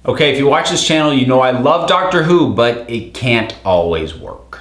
Okay, if you watch this channel, you know I love Doctor Who, but it can't always work.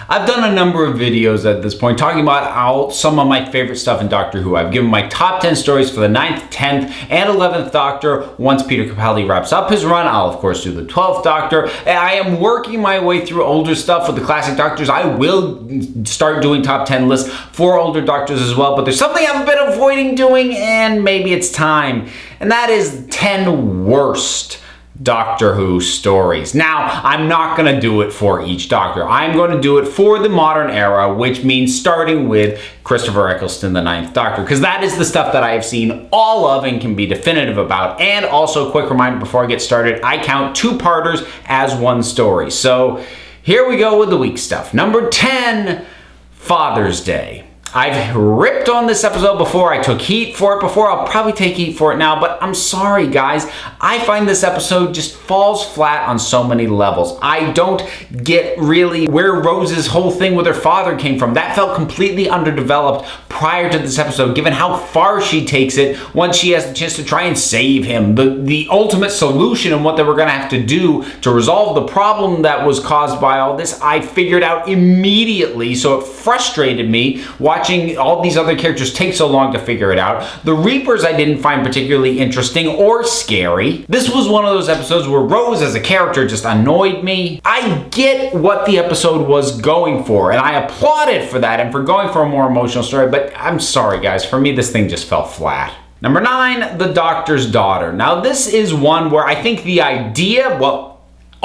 I've done a number of videos at this point talking about some of my favorite stuff in Doctor Who. I've given my top 10 stories for the 9th, 10th, and 11th Doctor. Once Peter Capaldi wraps up his run, I'll of course do the 12th Doctor. I am working my way through older stuff with the classic Doctors. I will start doing top 10 lists for older Doctors as well, but there's something I've been avoiding doing, and maybe it's time, and that is 10 worst Doctor Who stories. Now, I'm not going to do it for each Doctor. I'm going to do it for the modern era, which means starting with Christopher Eccleston, the 9th Doctor, because that is the stuff that I have seen all of and can be definitive about. And also, quick reminder before I get started, I count two-parters as one story. So here we go with the weak stuff. Number 10, Father's Day. I've ripped on this episode before, I took heat for it before, I'll probably take heat for it now, but I'm sorry guys, I find this episode just falls flat on so many levels. I don't get really where Rose's whole thing with her father came from. That felt completely underdeveloped prior to this episode, given how far she takes it once she has the chance to try and save him. The ultimate solution and what they were gonna have to do to resolve the problem that was caused by all this, I figured out immediately, so it frustrated me watching all these other characters take so long to figure it out. The Reapers I didn't find particularly interesting or scary. This was one of those episodes where Rose as a character just annoyed me. I get what the episode was going for, and I applaud it for that and for going for a more emotional story, but I'm sorry guys, for me this thing just fell flat. Number 9, The Doctor's Daughter. Now this is one where I think the idea, well,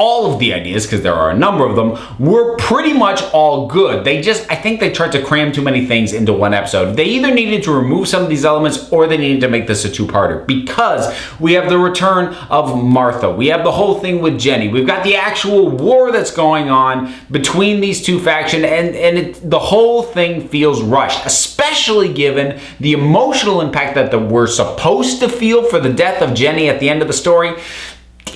all of the ideas, because there are a number of them, were pretty much all good. I think they tried to cram too many things into one episode. They either needed to remove some of these elements or they needed to make this a two-parter, because we have the return of Martha. We have the whole thing with Jenny. We've got the actual war that's going on between these two factions, and the whole thing feels rushed, especially given the emotional impact that we're supposed to feel for the death of Jenny at the end of the story.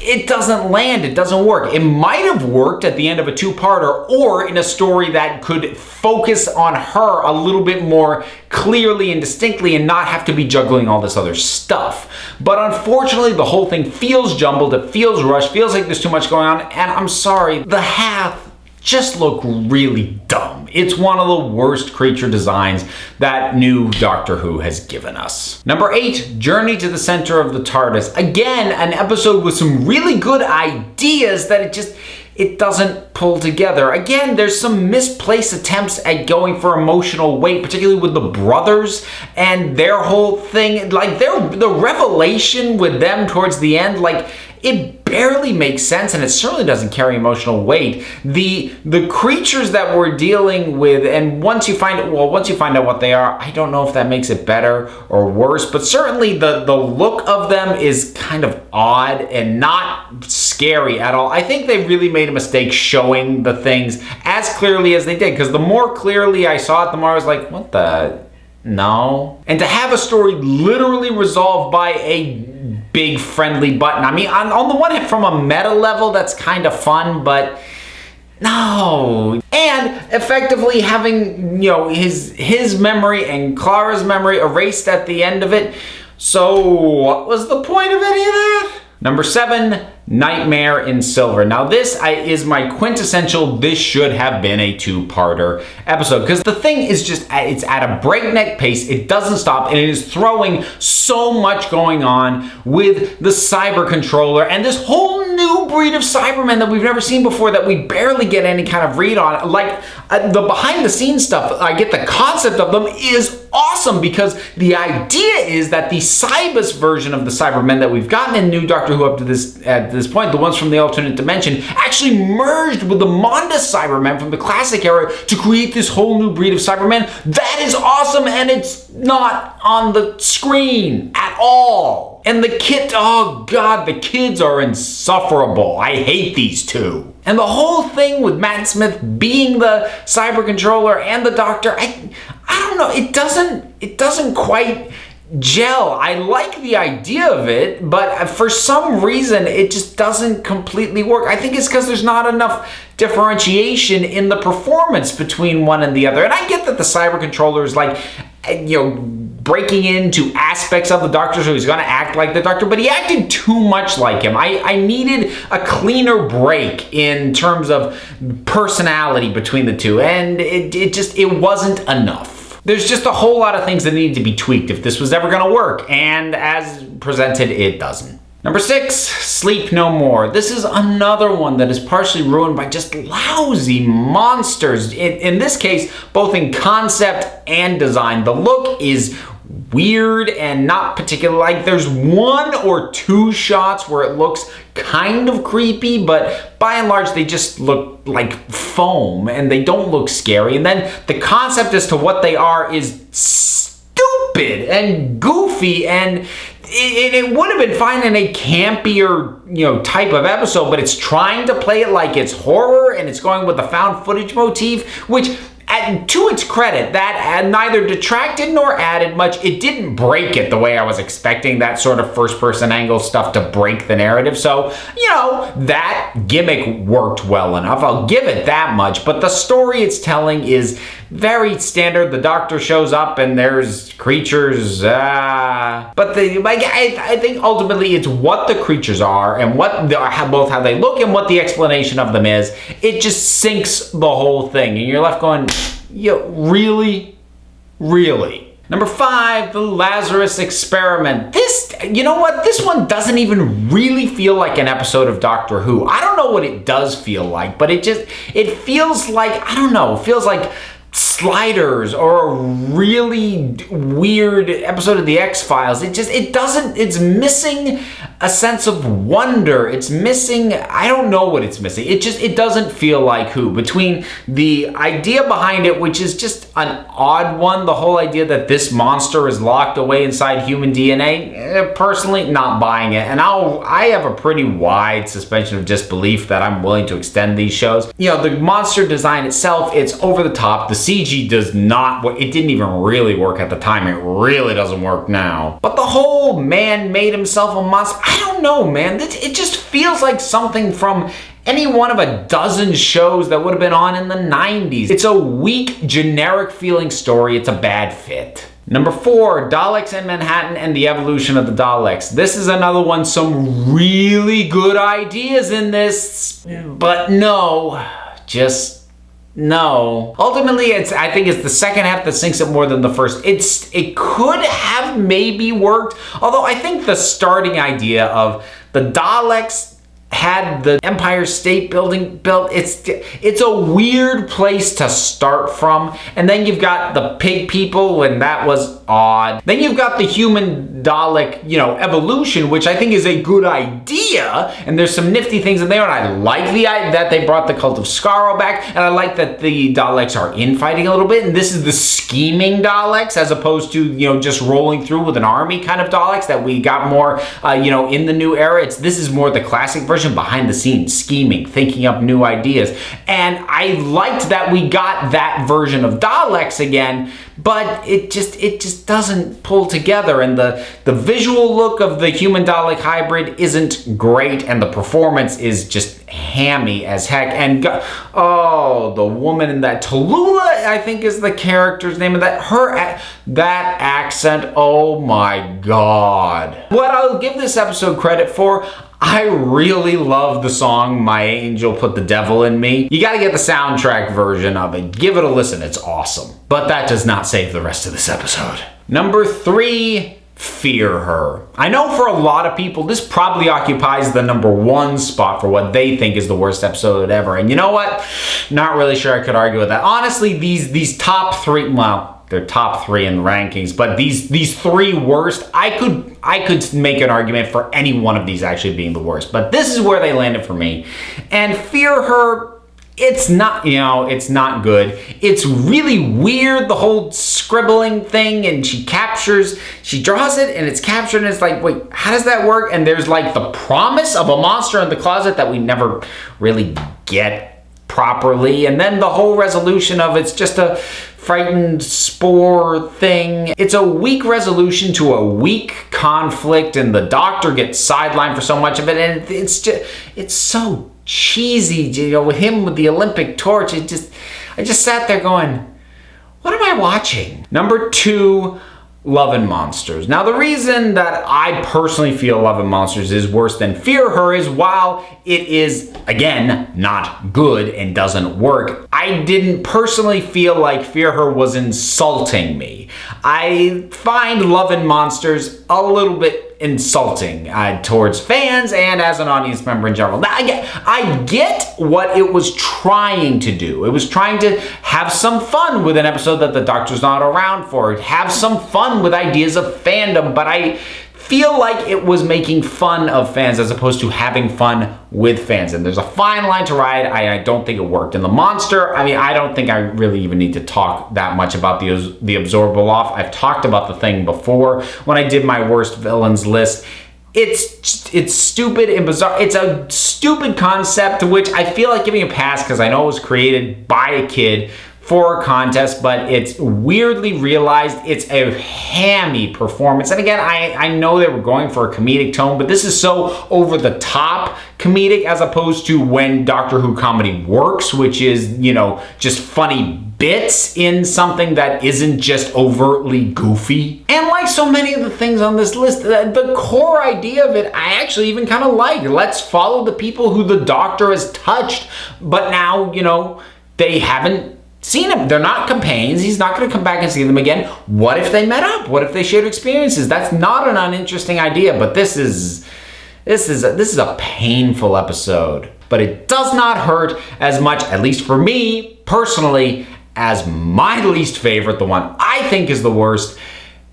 It doesn't land, it doesn't work. It might have worked at the end of a two-parter or in a story that could focus on her a little bit more clearly and distinctly and not have to be juggling all this other stuff. But unfortunately, the whole thing feels jumbled, it feels rushed, feels like there's too much going on, and I'm sorry, the Hath just look really dumb. It's one of the worst creature designs that new Doctor Who has given us. Number 8, Journey to the Center of the TARDIS. Again, an episode with some really good ideas that it doesn't pull together. Again, there's some misplaced attempts at going for emotional weight, particularly with the brothers and their whole thing. Like the revelation with them towards the end, like it barely makes sense and it certainly doesn't carry emotional weight. The creatures that we're dealing with, and once you find out what they are, I don't know if that makes it better or worse, but certainly the look of them is kind of odd and not scary at all. I think they really made a mistake showing the things as clearly as they did, because the more clearly I saw it, the more I was like, what the? No. And to have a story literally resolved by a big friendly button. I mean, on the one hand, from a meta level, that's kind of fun, but no. And effectively having, his memory and Clara's memory erased at the end of it. So what was the point of any of that? Number 7, Nightmare in Silver. Now this is my quintessential, this should have been a two-parter episode, because the thing is just, it's at a breakneck pace, it doesn't stop, and it is throwing so much going on with the cyber controller and this whole new breed of Cybermen that we've never seen before that we barely get any kind of read on. Like the behind the scenes stuff, I get the concept of them is awesome, because the idea is that the Cybus version of the Cybermen that we've gotten in new Doctor Who up to this point, the ones from the alternate dimension, actually merged with the Mondas Cybermen from the classic era to create this whole new breed of Cybermen. That is awesome, and it's not on the screen at all. And oh god, the kids are insufferable. I hate these two. And the whole thing with Matt Smith being the cyber controller and the Doctor, I don't know, it doesn't quite gel. I like the idea of it, but for some reason it just doesn't completely work. I think it's because there's not enough differentiation in the performance between one and the other. And I get that the cyber controller is like, breaking into aspects of the Doctor, so he's gonna act like the Doctor, but he acted too much like him. I needed a cleaner break in terms of personality between the two, and it wasn't enough. There's just a whole lot of things that need to be tweaked if this was ever gonna work, and as presented, it doesn't. Number 6, Sleep No More. This is another one that is partially ruined by just lousy monsters. In this case, both in concept and design. The look is weird and not particular. Like, there's 1 or 2 shots where it looks kind of creepy, but by and large they just look like foam and they don't look scary. And then the concept as to what they are is stupid and goofy, and it would have been fine in a campier, type of episode, but it's trying to play it like it's horror, and it's going with the found footage motif, which, to its credit, that neither detracted nor added much. It didn't break it the way I was expecting that sort of first-person angle stuff to break the narrative. So, that gimmick worked well enough. I'll give it that much. But the story it's telling is very standard. The Doctor shows up and there's creatures. But I think ultimately it's what the creatures are and both how they look and what the explanation of them is. It just sinks the whole thing, and you're left going, really? Number 5, the Lazarus Experiment. This one doesn't even really feel like an episode of Doctor Who. I don't know what it does feel like, but it feels like, it feels like Sliders or a really weird episode of the X-Files. It's missing a sense of wonder. It's missing, I don't know what it's missing. It doesn't feel like Who. Between the idea behind it, which is just an odd one, the whole idea that this monster is locked away inside human DNA, personally not buying it. And I have a pretty wide suspension of disbelief that I'm willing to extend these shows. The monster design itself, it's over the top. The CG does not, it didn't even really work at the time. It really doesn't work now. But the whole man made himself a monster, I don't know, man. It just feels like something from any one of a dozen shows that would have been on in the 90s. It's a weak, generic feeling story. It's a bad fit. Number 4, Daleks in Manhattan and the evolution of the Daleks. This is another one, some really good ideas in this, but no. Ultimately, I think it's the second half that sinks it more than the first. It could have maybe worked, although I think the starting idea of the Daleks had the Empire State Building built, it's a weird place to start from. And then you've got the pig people, and that was odd. Then you've got the human Dalek, evolution, which I think is a good idea, and there's some nifty things in there, and I like that they brought the cult of Skaro back, and I like that the Daleks are infighting a little bit, and this is the scheming Daleks as opposed to, just rolling through with an army kind of Daleks that we got more, in the new era. This is more the classic version, behind the scenes, scheming, thinking up new ideas. And I liked that we got that version of Daleks again, but it just doesn't pull together, and the visual look of the human Dalek hybrid isn't great, and the performance is just hammy as heck. And the woman in that, Tallulah, I think is the character's name, and that accent, oh my god. What I'll give this episode credit for, I really love the song My Angel Put the Devil in Me. You gotta get the soundtrack version of it. Give it a listen, it's awesome. But that does not save the rest of this episode. Number 3, Fear Her. I know for a lot of people, this probably occupies the number 1 spot for what they think is the worst episode ever. And you know what? Not really sure I could argue with that. Honestly, these top 3, well, they're top 3 in the rankings, but these 3 worst, I could make an argument for any one of these actually being the worst, but this is where they landed for me. And Fear Her, it's not, it's not good. It's really weird, the whole scribbling thing, and she draws it and it's captured, and it's like, wait, how does that work? And there's like the promise of a monster in the closet that we never really get properly, and then the whole resolution of it's just a frightened spore thing. It's a weak resolution to a weak conflict, and the Doctor gets sidelined for so much of it, and it's so cheesy, with him with the Olympic torch. I just sat there going, what am I watching? Number 2, Love and Monsters. Now, the reason that I personally feel Love and Monsters is worse than Fear Her is while it is, again, not good and doesn't work, I didn't personally feel like Fear Her was insulting me. I find Love and Monsters a little bit insulting towards fans and as an audience member in general. Now, I get what it was trying to do. It was trying to have some fun with an episode that the Doctor's not around for, have some fun with ideas of fandom, but I feel like it was making fun of fans as opposed to having fun with fans. And there's a fine line to ride. I don't think it worked. And the monster, I mean, I don't think I really even need to talk that much about the Absorbable Off. I've talked about the thing before when I did my worst villains list. It's stupid and bizarre. It's a stupid concept to which I feel like giving a pass because I know it was created by a kid for a contest, but it's weirdly realized. It's a hammy performance. And again, I know they were going for a comedic tone, but this is so over the top comedic as opposed to when Doctor Who comedy works, which is, you know, just funny bits in something that isn't just overtly goofy. And like so many of the things on this list, the core idea of it, I actually even kind of like. Let's follow the people who the Doctor has touched, but now, you know, they haven't seen him. They're not companions. He's not going to come back and see them again. What if they met up? What if they shared experiences? That's not an uninteresting idea, but this is a painful episode. But it does not hurt as much, at least for me personally, as my least favorite, the one I think is the worst,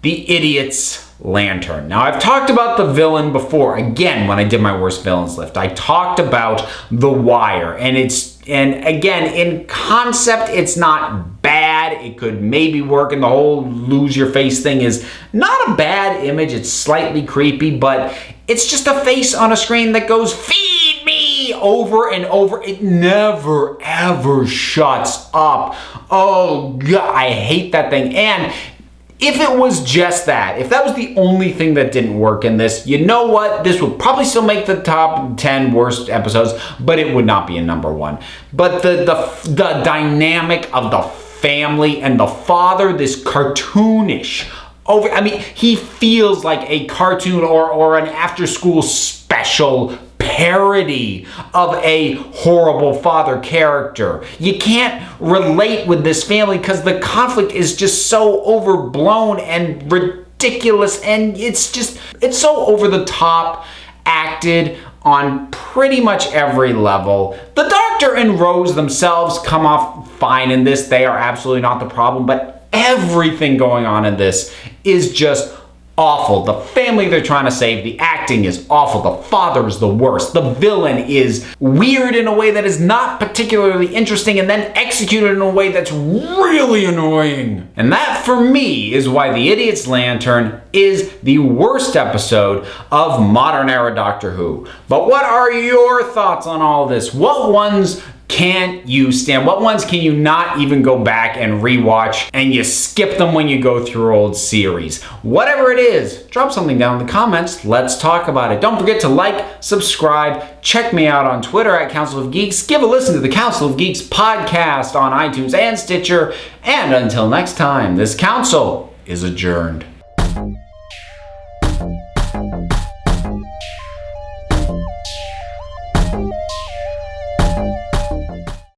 the Idiot's Lantern. Now, I've talked about the villain before. Again, when I did my worst villains list, I talked about The Wire, and again, in concept, it's not bad. It could maybe work, and the whole lose your face thing is not a bad image. It's slightly creepy, but it's just a face on a screen that goes, "Feed me," over and over. It never, ever shuts up. Oh, God, I hate that thing. And if it was just that, if that was the only thing that didn't work in this, you know what? This would probably still make the top 10 worst episodes, but it would not be a number one. But the dynamic of the family and the father, this cartoonish, he feels like a cartoon or an after-school special parody of a horrible father character. You can't relate with this family because the conflict is just so overblown and ridiculous, and it's so over the top, acted on pretty much every level. The Doctor and Rose themselves come off fine in this. They are absolutely not the problem, but everything going on in this is just awful. The family they're trying to save, the acting is awful. The father is the worst. The villain is weird in a way that is not particularly interesting and then executed in a way that's really annoying. And that, for me, is why The Idiot's Lantern is the worst episode of modern era Doctor Who. But what are your thoughts on all this? What ones can't you stand? What ones can you not even go back and rewatch and you skip them when you go through old series? Whatever it is, drop something down in the comments. Let's talk about it. Don't forget to like, subscribe, check me out on Twitter at Council of Geeks, give a listen to the Council of Geeks podcast on iTunes and Stitcher, and until next time, this council is adjourned.